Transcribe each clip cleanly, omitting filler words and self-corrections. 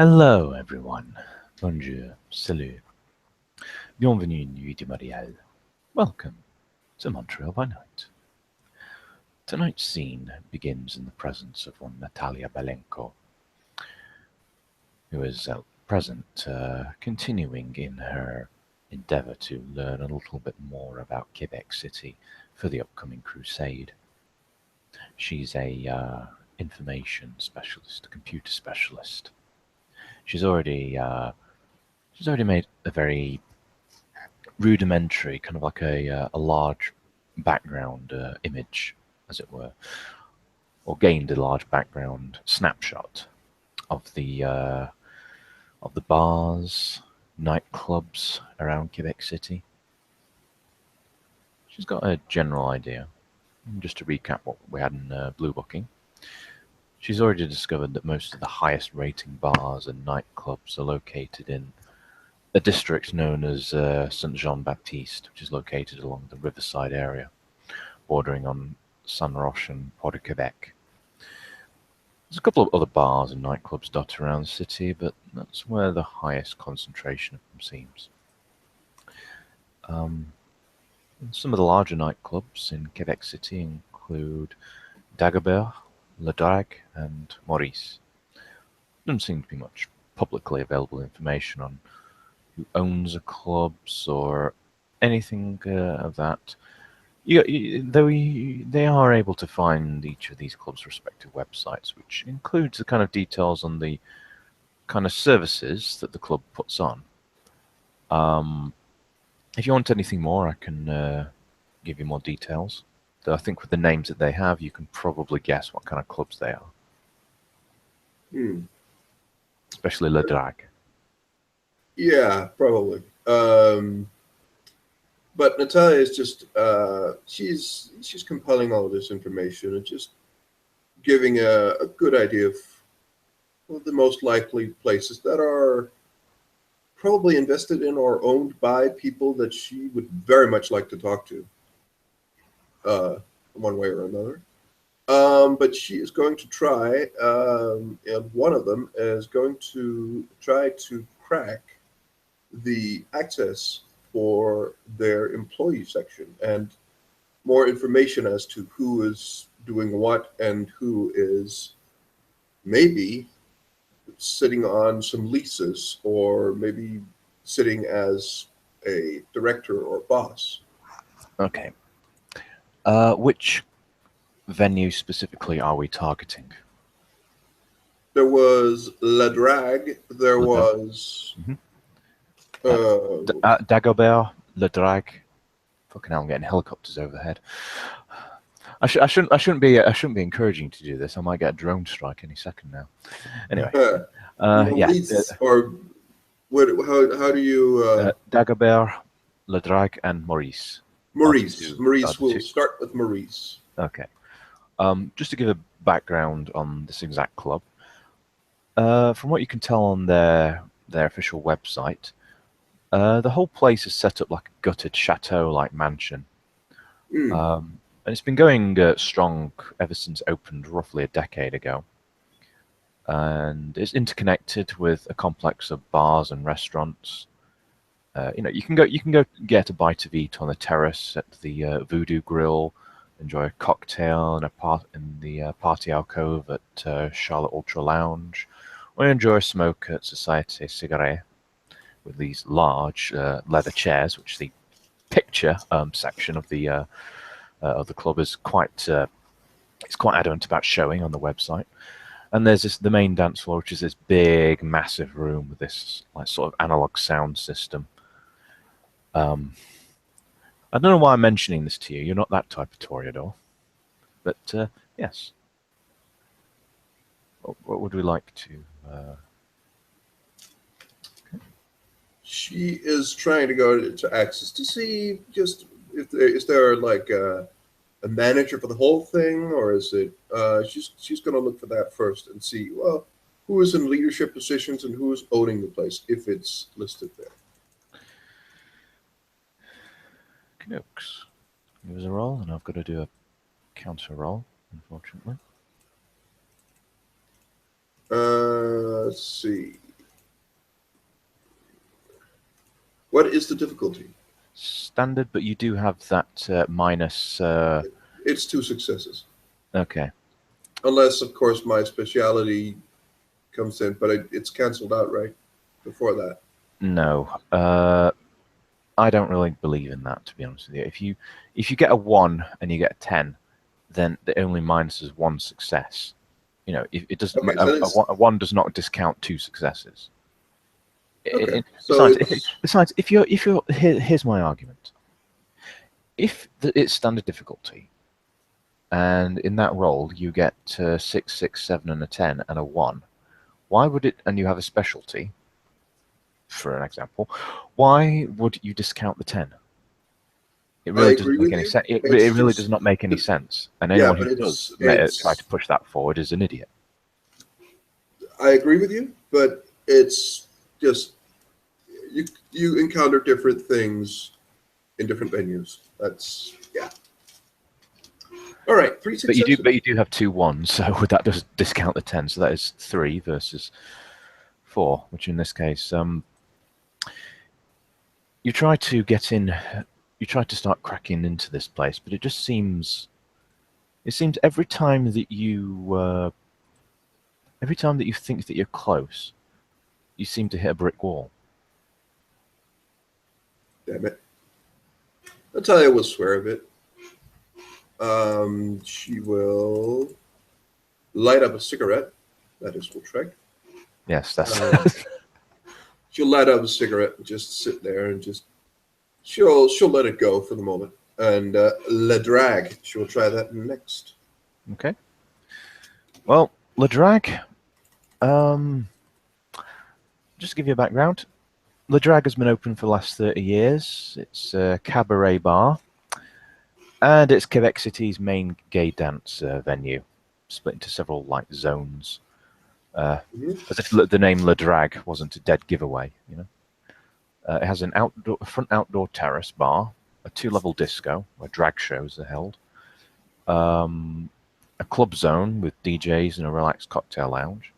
Hello everyone. Bonjour, salut. Bienvenue Nuit de Marielle. Welcome to Montreal by Night. Tonight's scene begins in the presence of one Natalia Belenko, who is at present continuing in her endeavour to learn a little bit more about Quebec City for the upcoming crusade. She's a information specialist, a computer specialist. She's already made a very rudimentary, kind of like a large background image, as it were, or gained a large background snapshot of the bars, nightclubs around Quebec City. She's got a general idea. Just to recap what we had in Blue Booking, she's already discovered that most of the highest rating bars and nightclubs are located in a district known as Saint Jean Baptiste, which is located along the riverside area, bordering on Saint Roch and Port de Quebec. There's a couple of other bars and nightclubs dotted around the city, but that's where the highest concentration of them seems. Some of the larger nightclubs in Quebec City include Dagobert, Le Drague, and Maurice. There doesn't seem to be much publicly available information on who owns the clubs or anything of that. They are able to find each of these clubs' respective websites, which includes the kind of details on the kind of services that the club puts on. If you want anything more, I can give you more details. Though I think with the names that they have, you can probably guess what kind of clubs they are. Especially Le Drague. Yeah, probably. But Natalia is just she's compiling all of this information and just giving a good idea of the most likely places that are probably invested in or owned by people that she would very much like to talk to, one way or another. But she is going to try, and one of them is going to try to crack the access for their employee section and more information as to who is doing what and who is maybe sitting on some leases or maybe sitting as a director or boss. Okay. Which venue specifically are we targeting? There was La Drague. There Le Drague. was Dagobert, Le Drague. Fucking hell, I'm getting helicopters overhead. I shouldn't be encouraging you to do this. I might get a drone strike any second now. Anyway, Maurice, or what? How do you? Dagobert, Le Drague, and Maurice. Maurice. Maurice. We'll start with Maurice. Okay. Just to give a background on this exact club, from what you can tell on their official website, the whole place is set up like a gutted chateau-like mansion. And it's been going strong ever since it opened roughly a decade ago. And it's interconnected with a complex of bars and restaurants. You can go get a bite of eat on the terrace at the Voodoo Grill, enjoy a cocktail in the party alcove at Charlotte Ultra Lounge, or enjoy a smoke at Société Cigarette with these large leather chairs, which the picture section of the club is quite adamant about showing on the website. And there's the main dance floor, which is this big, massive room with this like sort of analog sound system. I don't know why I'm mentioning this to you. You're not that type of toreador, but yes. What would we like to? She is trying to go to Access to see just if is there like a manager for the whole thing, or is it? She's going to look for that first and see who is in leadership positions and who is owning the place if it's listed there. Knooks. Give us a roll, and I've got to do a counter roll, unfortunately. Let's see. What is the difficulty? Standard, but you do have that minus. It's 2 successes. Okay. Unless, of course, my speciality comes in, but it's cancelled out, right? Before that. No. I don't really believe in that, to be honest with you. If you get a 1 and you get a 10, then it only minuses 1 success. You know, it doesn't. Okay, so A 1 does not discount 2 successes. okay. So Besides, it's if you're here's my argument. If it's standard difficulty, and in that roll you get 6, 6, 7, and a 10 and a 1, why would it? And you have a specialty, for an example, why would you discount the 10? It I really agree doesn't make with any you. sense. It It's really does just not make any sense. And yeah, anyone who but does try to it's push that forward is an idiot. I agree with you, but it's just you encounter different things in different venues. That's yeah. All right, 3 But successes. you do have 2 1s, so would that just discount the 10? So that is 3 versus 4, which in this case, you try to get in, you try to start cracking into this place, but it seems every time that you think that you're close, you seem to hit a brick wall. Damn it. Natalia will swear a bit. She will light up a cigarette. That is Ultrek. Yes, that's She'll light up a cigarette and just sit there and just she'll let it go for the moment. And Le Drag, she will try that next. okay. Well, Le Drag, just to give you a background, Le Drag has been open for the last 30 years. It's a cabaret bar, and it's Quebec City's main gay dance venue, split into several zones. As if the name Le Drag wasn't a dead giveaway, you know. It has a front outdoor terrace bar, a 2-level disco where drag shows are held, a club zone with DJs and a relaxed cocktail lounge.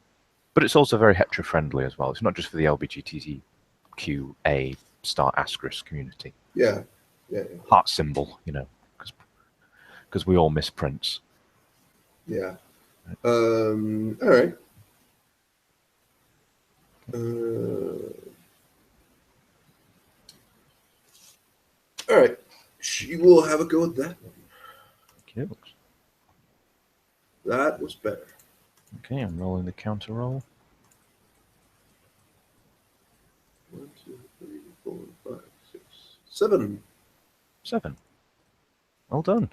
But it's also very hetero-friendly as well. It's not just for the LGBTQA star asterisk community. Yeah. Heart symbol, you know, because we all miss Prince. Yeah. All right. All right. She will have a go at that one. Okay, That was better. okay, I'm rolling the counter roll. 1, 2, 3, 4, 5, 6, 7. 7. Well done.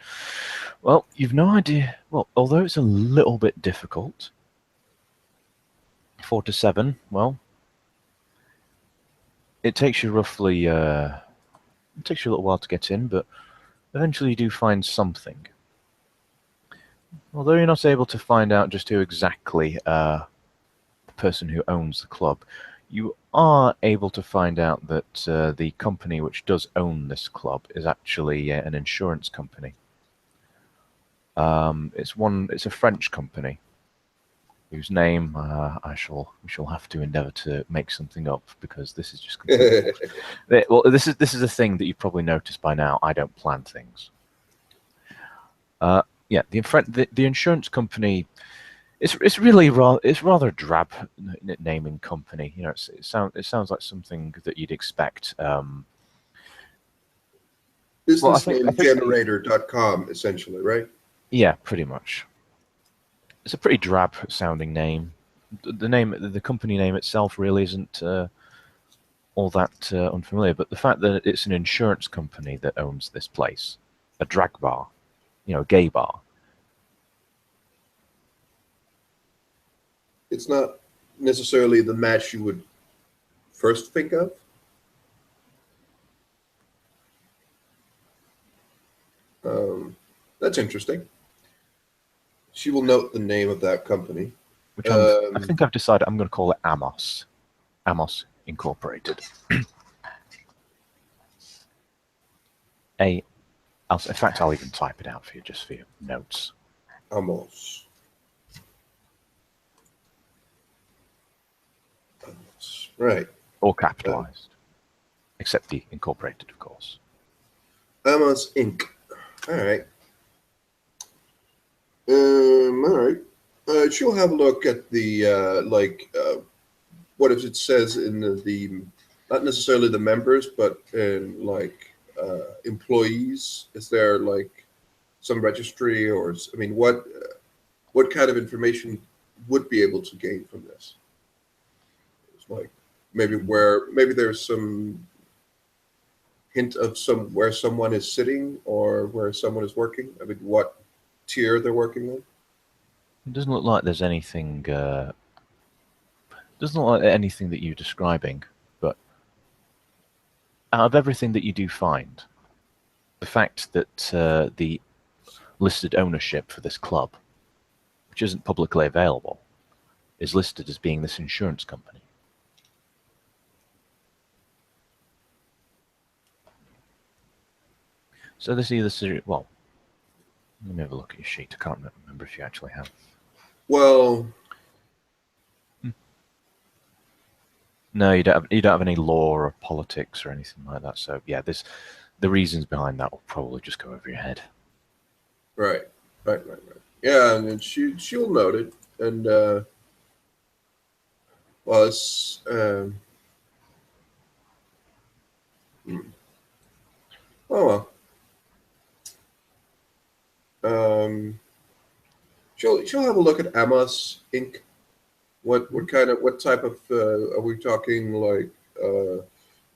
Well, you've no idea. Well, although it's a little bit difficult, 4 to 7. Well, it takes you roughly. It takes you a little while to get in, but eventually you do find something. Although you're not able to find out just who exactly the person who owns the club, you are able to find out that the company which does own this club is actually an insurance company. It's a French company whose name we shall have to endeavour to make something up, because this is just completely well, this is a thing that you've probably noticed by now. I don't plan things. Yeah, the insurance company. It's really rather a drab naming company. You know, it sounds like something that you'd expect. Well, I think Businessnamegenerator.com, essentially, right? Yeah, pretty much. It's a pretty drab sounding name. The company name itself really isn't all that unfamiliar, but the fact that it's an insurance company that owns this place, a drag bar, you know, a gay bar. It's not necessarily the match you would first think of. That's interesting. She will note the name of that company. Which I think I've decided I'm going to call it Amos. Amos Incorporated. In fact, I'll even type it out for you, just for your notes. Amos. Right. Or capitalized. except the incorporated, of course. Emma's Inc. All right. All right. She'll have a look at the what if it says in the not necessarily the members, but in like employees. Is there like some registry, or I mean, what kind of information would be able to gain from this? It's like maybe there's some hint of where someone is sitting or where someone is working. I mean, what tier they're working on. It doesn't look like there's anything. Doesn't look like anything that you're describing, but out of everything that you do find, the fact that the listed ownership for this club, which isn't publicly available, is listed as being this insurance company. So this either, well, let me have a look at your sheet. I can't remember if you actually have. Well, No, you don't have any law or politics or anything like that. So yeah, the reasons behind that will probably just go over your head. right, right. Yeah, and then she'll note it, and well, it's oh well. Um, she'll have a look at Amos Inc. What type of are we talking like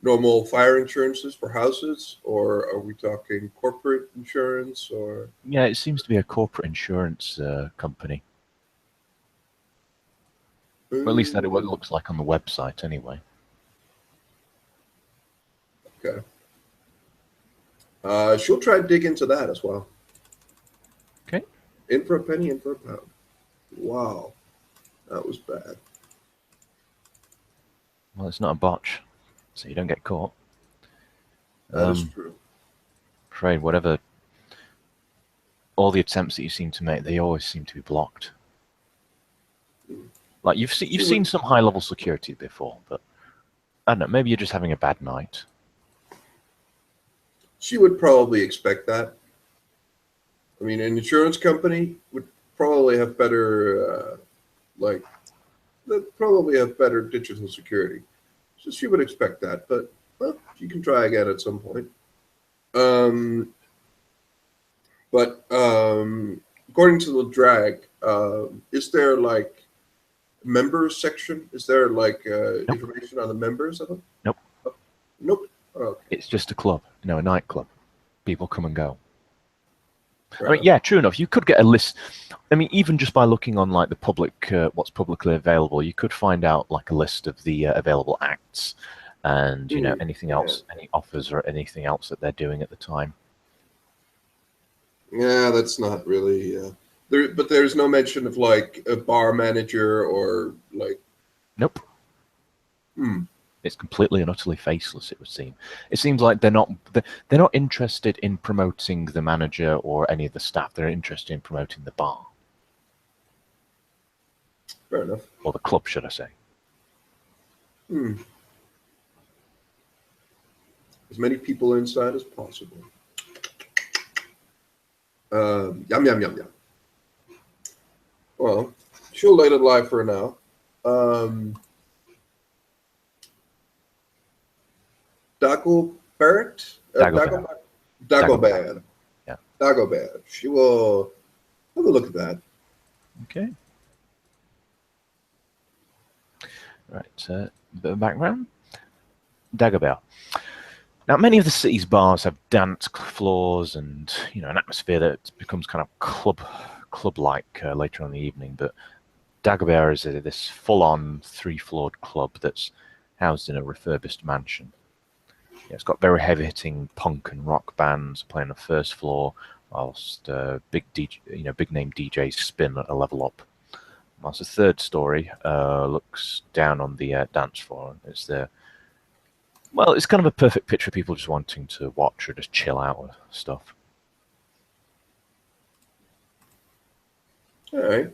normal fire insurances for houses, or are we talking corporate insurance, or Yeah, it seems to be a corporate insurance company. Or at least that is what it looks like on the website, anyway. okay. She'll try to dig into that as well. Okay. In for a penny, in for a pound. Wow, that was bad. Well, it's not a botch, so you don't get caught. That is true. Afraid whatever, all the attempts that you seem to make, they always seem to be blocked. Like you've seen some high level security before, but I don't know. Maybe you're just having a bad night. She would probably expect that. I mean, an insurance company would probably have better, they'd probably have better digital security. So she would expect that, but well, she can try again at some point. Um, but according to the drag, is there like members section? Is there like Nope. information on the members of them? Nope. Nope. Okay. It's just a club, a nightclub. People come and go. Fair I mean, enough. yeah, true enough. You could get a list. I mean, even just by looking on like the public, what's publicly available, you could find out like a list of the available acts, and anything Yeah. else, any offers or anything else that they're doing at the time. Yeah, that's not really there, but there's no mention of like a bar manager or like. Nope. Hmm. It's completely and utterly faceless. It would seem. It seems like they're not interested in promoting the manager or any of the staff. They're interested in promoting the bar Fair enough. or the club, should I say? Hmm. As many people inside as possible. Yum yum yum yum. Well, she'll let it lie for now. Dagobert? Dagobert. Dagobert. Yeah. Dagobert. She will have a look at that. Okay. Right. A bit of background. Dagobert. Now, many of the city's bars have dance floors and an atmosphere that becomes kind of club-like later on in the evening. But Dagobert is this full-on three-floored club that's housed in a refurbished mansion. Yeah, it's got very heavy-hitting punk and rock bands playing on the first floor, whilst big name DJs spin at a level up. Whilst the third story looks down on the dance floor. It's kind of a perfect picture of people just wanting to watch or just chill out with stuff. All right.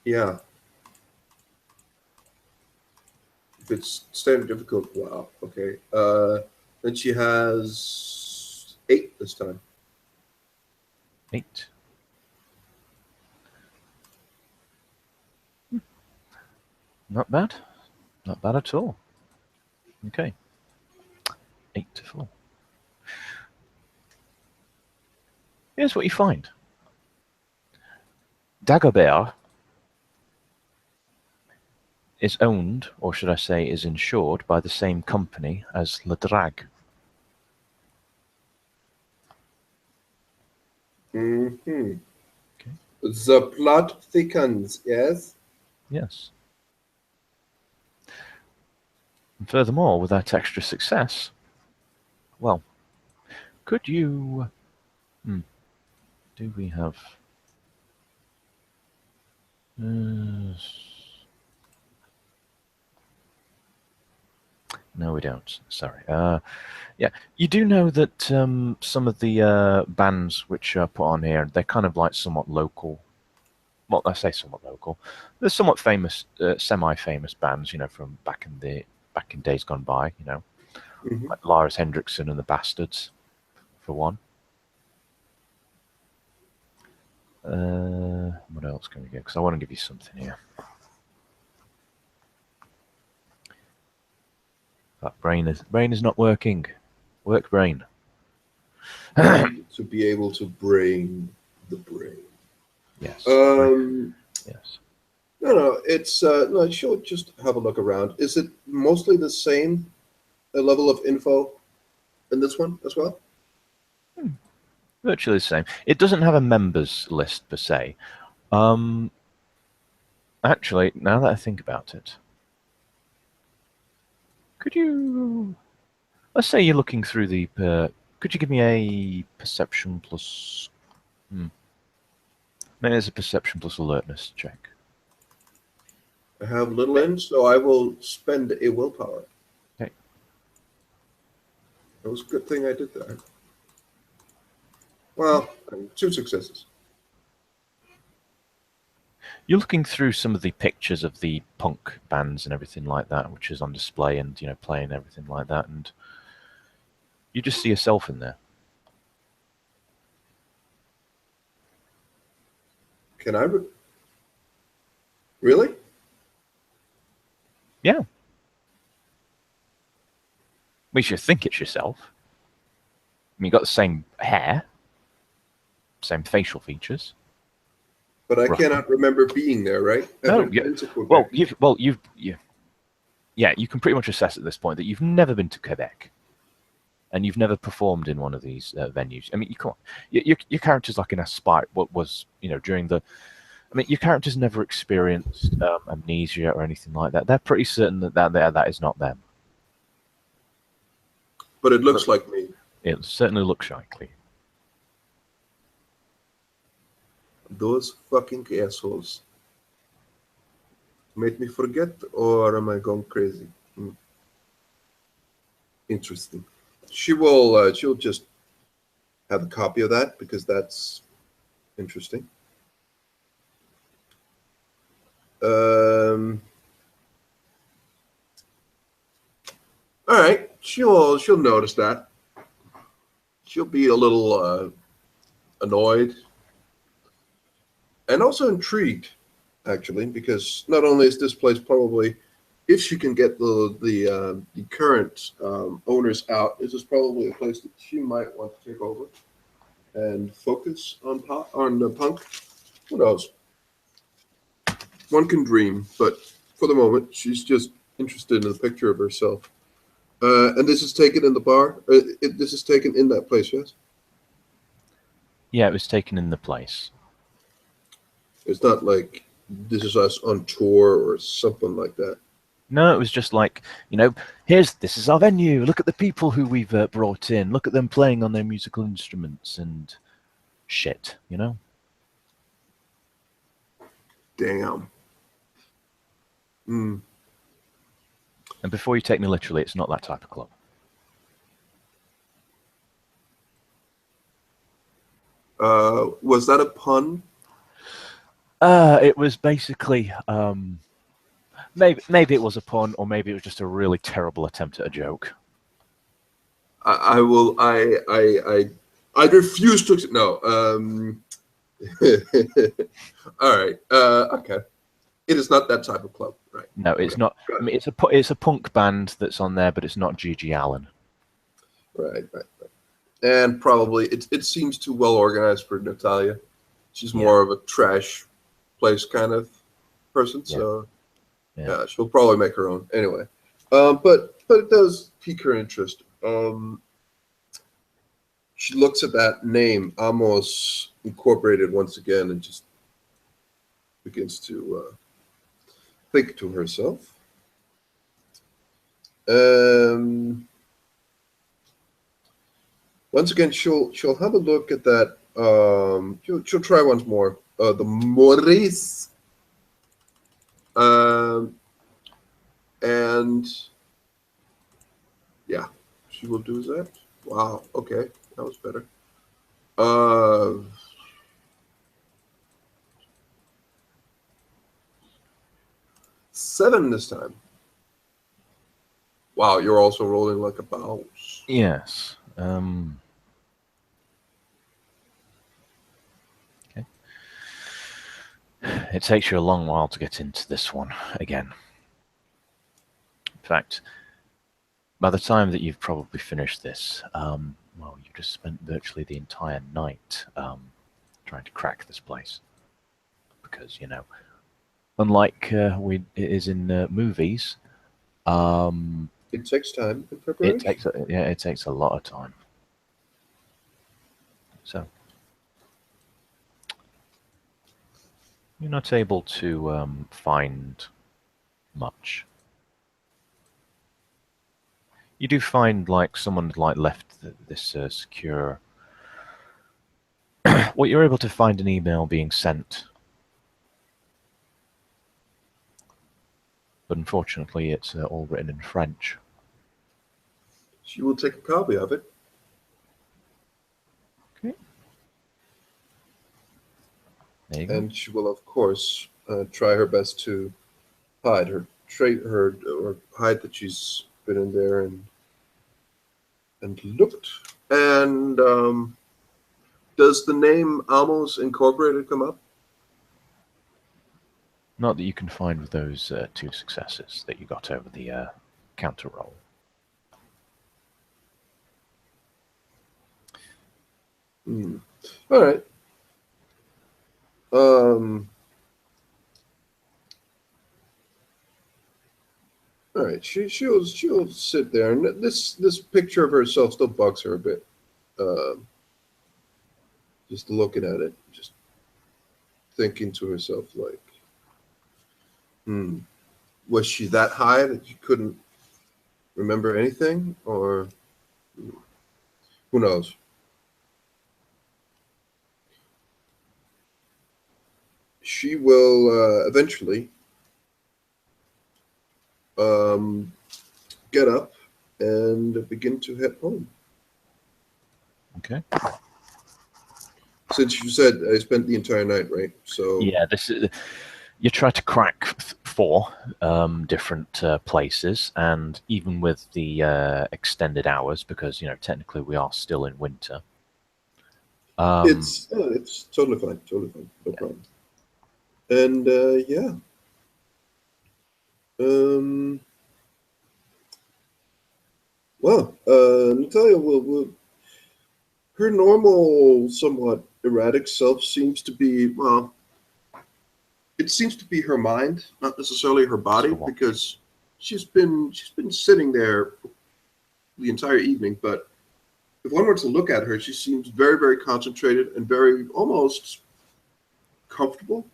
Yeah. It's standard difficult. Wow. Okay. Then she has 8 this time. 8. Not bad. Not bad at all. Okay. 8 to 4. Here's what you find. Dagobert is owned, or should I say is insured, by the same company as Le Drag. Mm-hmm. Okay. The plot thickens, yes? Yes. And furthermore, with that extra success, well, could you... do we have... no, we don't. Sorry. Yeah, you do know that some of the bands which are put on here, they're kind of like somewhat local. Well, I say somewhat local. They're somewhat famous, semi-famous bands, you know, from back in days gone by. You know, Mm-hmm. like Lars Hendrickson and the Bastards, for one. What else can we get? Because I want to give you something here. That brain is not working. Work brain. To be able to brain the brain. Yes. Yes. No, it's no. She'll just have a look around. Is it mostly the same level of info in this one as well? Virtually the same. It doesn't have a members list per se. Actually, now that I think about it, could you... Let's say you're looking through the... could you give me a perception plus... Maybe there's a perception plus alertness check. I have little in, so I will spend a willpower. Okay. It was a good thing I did that. Well, 2 successes. You're looking through some of the pictures of the punk bands and everything like that, which is on display and, you know, playing everything like that, and you just see yourself in there. Can I? Really? Yeah. At least you think it's yourself. I mean, you've got the same hair, same facial features. But I cannot remember being there, right? No, yeah, you can pretty much assess at this point that you've never been to Quebec, and you've never performed in one of these venues. I mean, you can't. Your character's like in a spot. What was, you know, during the... I mean, your character's never experienced amnesia or anything like that. They're pretty certain that is not them. But it looks like me. It certainly looks likely. Those fucking assholes made me forget, or am I going crazy? Interesting. She'll just have a copy of that because that's interesting. All right, she'll notice that. She'll be a little annoyed and also intrigued, actually, because not only is this place probably, if she can get the current owners out, this is probably a place that she might want to take over and focus on the punk. Who knows? One can dream, but for the moment, she's just interested in a picture of herself. And this is taken in the bar. This is taken in that place, yes? Yeah, it was taken in the place. It's not like this is us on tour or something like that. No, it was just like, you know, this is our venue. Look at the people who we've brought in. Look at them playing on their musical instruments and shit, you know? Damn. And before you take me literally, it's not that type of club. Was that a pun? It was basically, maybe it was a pun, or maybe it was just a really terrible attempt at a joke. I will. I refuse to. No. All right. Okay. It is not that type of club, right? No, it's Okay. not. Got I it. mean, it's a punk band that's on there, but it's not Gigi Allen. Right. Right. Right. And probably it seems too well organized for Natalia. She's Yeah, more of a trash place kind of person, yeah, so yeah. yeah, she'll probably make her own anyway. But it does pique her interest. She looks at that name, Amos Incorporated, once again, and just begins to think to herself. Um, Once again, she'll have a look at that. She'll try once more. The Maurice, um, and yeah, she will do that. Wow. Okay, that was better. Uh, 7 this time. Wow, you're also rolling like a bounce. Yes. Okay. It takes you a long while to get into this one again. In fact, by the time that you've probably finished this, well, you've just spent virtually the entire night trying to crack this place. Because, unlike it is in movies, um, It takes time in it preparation. takes it takes a lot of time. So you're not able to find much. You do find like someone like left this secure. Well, you're able to find an email being sent, but unfortunately, it's all written in French. She will take a copy of it, Okay, there you go. and she will, of course, try her best to hide her trait, her or hide that she's been in there and looked. And does the name Amos Incorporated come up? Not that you can find with those two successes that you got over the counter roll. Hmm. All right. Um, all right. She'll sit there, and this picture of herself still bugs her a bit. Um, just looking at it, just thinking to herself like, hmm, was she that high that you couldn't remember anything, or who knows? She will eventually um, get up and begin to head home. Okay. Since you said I spent the entire night, right? So Yeah, this is. You try to crack four different places, and even with the extended hours, because technically we are still in winter. it's totally fine, no Yeah. problem. And yeah, um, well, Natalia will her normal, somewhat erratic self seems to be well. It seems to be her mind, not necessarily her body, So because she's been sitting there the entire evening. But if one were to look at her, she seems very concentrated and very almost comfortable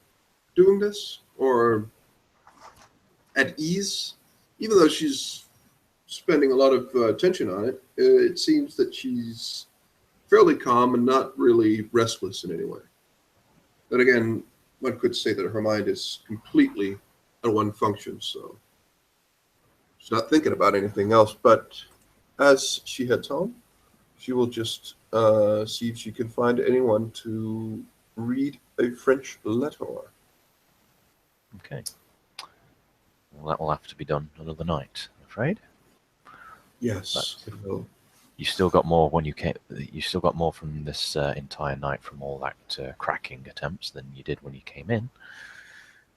doing this or at ease, even though she's spending a lot of attention on it. It seems that she's fairly calm and not really restless in any way. But again, one could say that her mind is completely at one function, so she's not thinking about anything else. But as she heads home, she will just see if she can find anyone to read a French letter. okay. Well, that will have to be done another night, I'm afraid. But Yes, it will. you still got more when you came. You still got more from this entire night from all that cracking attempts than you did when you came in.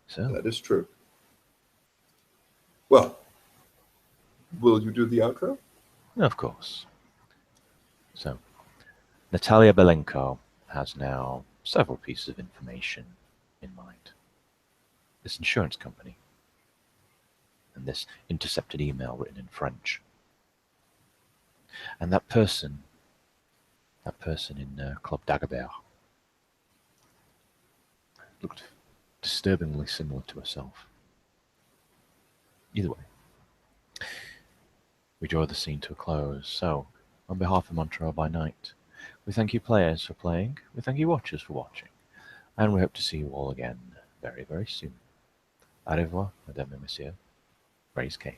So, That is true. Well, will you do the outro? of course. So, Natalia Belenko has now several pieces of information in mind. This insurance company and this intercepted email written in French. And that person in Club Dagobert, looked disturbingly similar to herself. Either way, we draw the scene to a close. So, on behalf of Montreal by Night, we thank you players for playing, we thank you watchers for watching, and we hope to see you all again very, very soon. Au revoir, mesdames et messieurs. Raise K.